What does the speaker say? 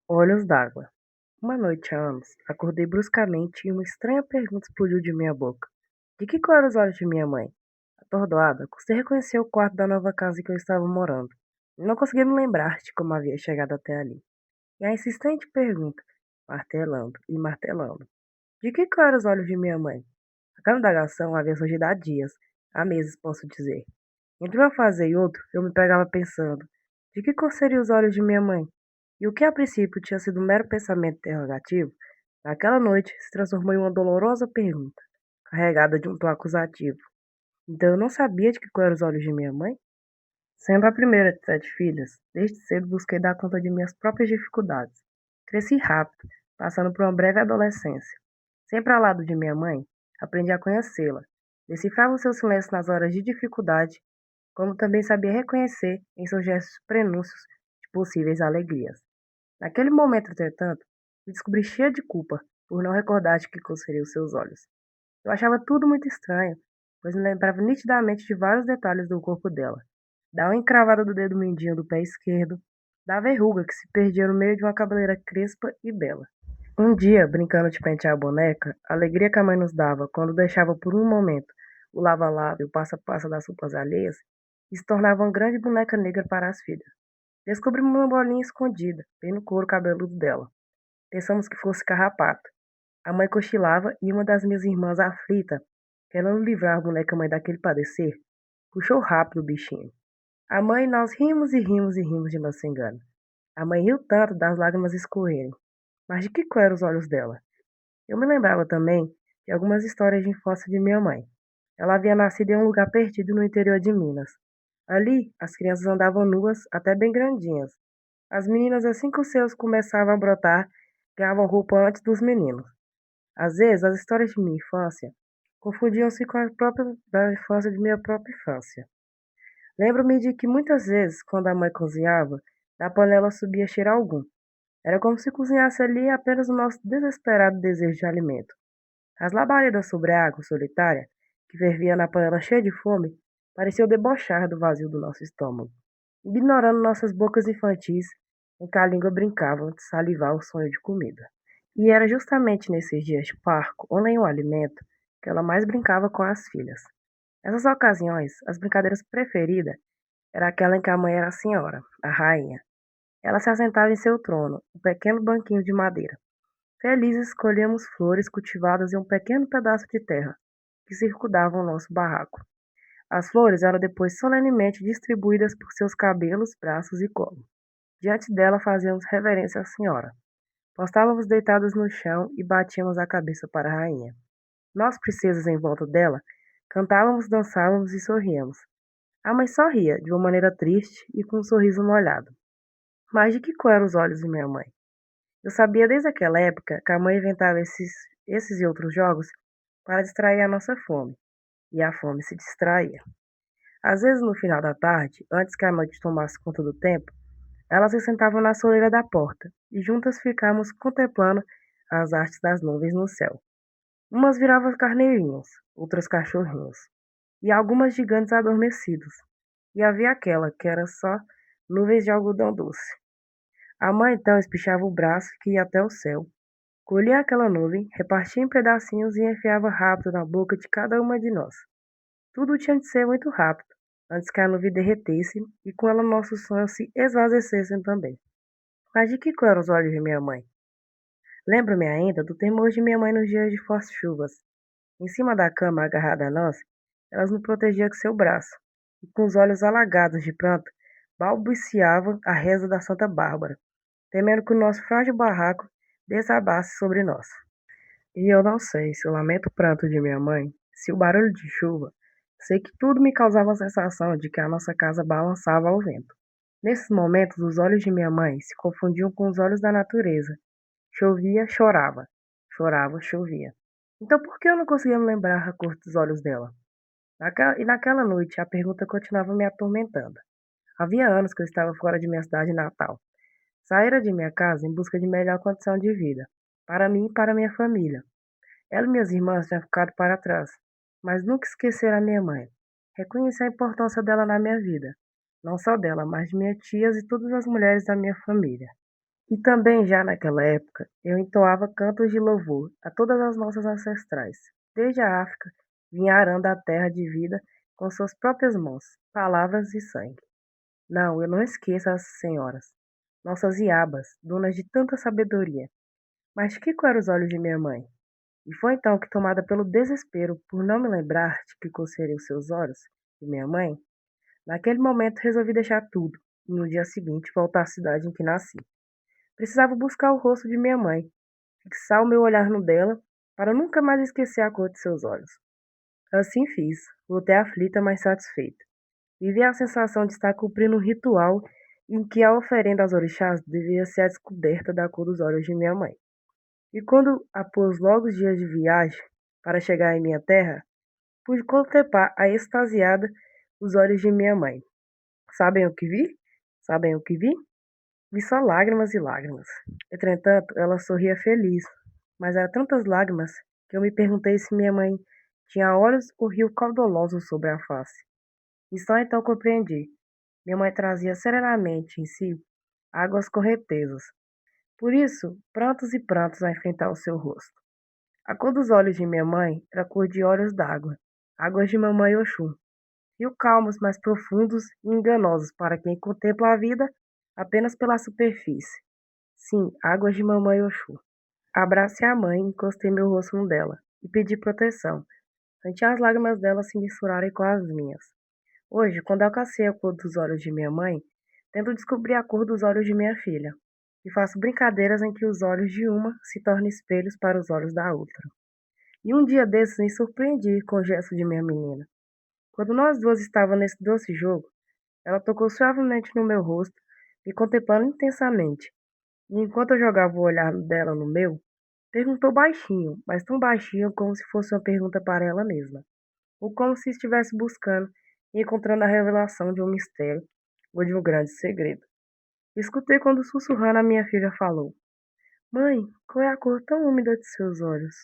Olhos d'água. Uma noite há anos, acordei bruscamente e uma estranha pergunta explodiu de minha boca. De que cor eram os olhos de minha mãe? Atordoada, custei reconhecer o quarto da nova casa em que eu estava morando. Não conseguia me lembrar de como havia chegado até ali. E a insistente pergunta, martelando e martelando. De que cor eram os olhos de minha mãe? Aquela indagação havia surgido há dias, há meses, posso dizer. Entre uma fase e outra, eu me pegava pensando: de que cor seriam os olhos de minha mãe? E o que a princípio tinha sido um mero pensamento interrogativo, naquela noite se transformou em uma dolorosa pergunta, carregada de um tom acusativo. Então eu não sabia de que cor eram os olhos de minha mãe? Sendo a primeira de 7 filhas, desde cedo busquei dar conta de minhas próprias dificuldades. Cresci rápido, passando por uma breve adolescência. Sempre ao lado de minha mãe, aprendi a conhecê-la. Decifrava o seu silêncio nas horas de dificuldade, como também sabia reconhecer em seus gestos prenúncios de possíveis alegrias. Naquele momento, entretanto, me descobri cheia de culpa por não recordar de que cor seriam os seus olhos. Eu achava tudo muito estranho, pois me lembrava nitidamente de vários detalhes do corpo dela. Da unha encravada do dedo mindinho do pé esquerdo, da verruga que se perdia no meio de uma cabeleira crespa e bela. Um dia, brincando de pentear a boneca, a alegria que a mãe nos dava quando deixava por um momento o lava-lava e o passa-passa das roupas alheias, se tornava uma grande boneca negra para as filhas. Descobrimos uma bolinha escondida, bem no couro cabeludo dela. Pensamos que fosse carrapato. A mãe cochilava e uma das minhas irmãs, aflita, querendo livrar a boneca mãe daquele padecer, puxou rápido o bichinho. A mãe, nós rimos e rimos e rimos de nosso engano. A mãe riu tanto das lágrimas escorrerem. Mas de que cor eram os olhos dela? Eu me lembrava também de algumas histórias de infância de minha mãe. Ela havia nascido em um lugar perdido no interior de Minas. Ali, as crianças andavam nuas, até bem grandinhas. As meninas, assim que os seus começavam a brotar, ganhavam roupa antes dos meninos. Às vezes, as histórias de minha infância confundiam-se com as próprias da infância de minha própria infância. Lembro-me de que muitas vezes, quando a mãe cozinhava, da panela subia cheiro algum. Era como se cozinhasse ali apenas o nosso desesperado desejo de alimento. As labaredas sobre a água solitária, que fervia na panela cheia de fome, pareciam debochar do vazio do nosso estômago, ignorando nossas bocas infantis em que a língua brincava de salivar o sonho de comida. E era justamente nesses dias de parco ou nenhum alimento que ela mais brincava com as filhas. Nessas ocasiões, as brincadeiras preferidas era aquela em que a mãe era a senhora, a rainha. Ela se assentava em seu trono, um pequeno banquinho de madeira. Felizes escolhemos flores cultivadas em um pequeno pedaço de terra que circundavam o nosso barraco. As flores eram depois solenemente distribuídas por seus cabelos, braços e colo. Diante dela fazíamos reverência à senhora. Postávamos deitados no chão e batíamos a cabeça para a rainha. Nós, princesas em volta dela, cantávamos, dançávamos e sorríamos. A mãe sorria, de uma maneira triste e com um sorriso molhado. Mas de que cor eram os olhos de minha mãe? Eu sabia desde aquela época que a mãe inventava esses e outros jogos para distrair a nossa fome, e a fome se distraía. Às vezes, no final da tarde, antes que a noite tomasse conta do tempo, elas se sentavam na soleira da porta e juntas ficávamos contemplando as hastes das nuvens no céu. Umas viravam carneirinhos, outras cachorrinhos, e algumas gigantes adormecidos. E havia aquela que era só nuvens de algodão doce. A mãe então espichava o braço que ia até o céu, colhia aquela nuvem, repartia em pedacinhos e enfiava rápido na boca de cada uma de nós. Tudo tinha de ser muito rápido, antes que a nuvem derretesse e com ela nossos sonhos se esvazecessem também. Mas de que cor eram os olhos de minha mãe? Lembro-me ainda do temor de minha mãe nos dias de fortes chuvas. Em cima da cama, agarrada a nós, ela nos protegia com seu braço, e com os olhos alagados de pranto, balbuciava a reza da Santa Bárbara, temendo que o nosso frágil barraco desabasse sobre nós. E eu não sei se eu lamento o pranto de minha mãe, se o barulho de chuva, sei que tudo me causava a sensação de que a nossa casa balançava ao vento. Nesses momentos, os olhos de minha mãe se confundiam com os olhos da natureza. Chovia, chorava. Chorava, chovia. Então por que eu não conseguia me lembrar a cor dos olhos dela? Naquela noite, a pergunta continuava me atormentando. Havia anos que eu estava fora de minha cidade natal. Saíra de minha casa em busca de melhor condição de vida, para mim e para minha família. Ela e minhas irmãs tinham ficado para trás, mas nunca esqueceram a minha mãe. Reconheci a importância dela na minha vida, não só dela, mas de minhas tias e todas as mulheres da minha família. E também já naquela época, eu entoava cantos de louvor a todas as nossas ancestrais. Desde a África, vinha arando a terra de vida com suas próprias mãos, palavras e sangue. Não, eu não esqueço as senhoras, nossas iabas, donas de tanta sabedoria. Mas que eram os olhos de minha mãe? E foi então que, tomada pelo desespero por não me lembrar de que cor seriam os seus olhos, de minha mãe, naquele momento resolvi deixar tudo e no dia seguinte voltar à cidade em que nasci. Precisava buscar o rosto de minha mãe, fixar o meu olhar no dela, para nunca mais esquecer a cor de seus olhos. Assim fiz, voltei aflita, mas satisfeita. Vivi a sensação de estar cumprindo um ritual em que a oferenda aos orixás devia ser a descoberta da cor dos olhos de minha mãe. E quando, após longos dias de viagem para chegar em minha terra, pude contemplar a extasiada os olhos de minha mãe. Sabem o que vi? Sabem o que vi? Vi só lágrimas e lágrimas. Entretanto, ela sorria feliz, mas eram tantas lágrimas que eu me perguntei se minha mãe tinha olhos ou rio caudoloso sobre a face. E só então compreendi. Minha mãe trazia serenamente em si águas correntezas. Por isso, prantos e prantos a enfrentar o seu rosto. A cor dos olhos de minha mãe era a cor de olhos d'água, águas de mamãe Oxum. Rio calmos, mas profundos e enganosos para quem contempla a vida apenas pela superfície. Sim, águas de mamãe Oxum. Abracei a mãe, encostei meu rosto no dela e pedi proteção. Senti as lágrimas dela se misturarem com as minhas. Hoje, quando alcancei a cor dos olhos de minha mãe, tento descobrir a cor dos olhos de minha filha. E faço brincadeiras em que os olhos de uma se tornam espelhos para os olhos da outra. E um dia desses me surpreendi com o gesto de minha menina. Quando nós duas estávamos nesse doce jogo, ela tocou suavemente no meu rosto, me contemplando intensamente. E enquanto eu jogava o olhar dela no meu, perguntou baixinho, mas tão baixinho como se fosse uma pergunta para ela mesma, ou como se estivesse buscando e encontrando a revelação de um mistério ou de um grande segredo. Escutei quando sussurrando a minha filha falou: Mãe, qual é a cor tão úmida de seus olhos?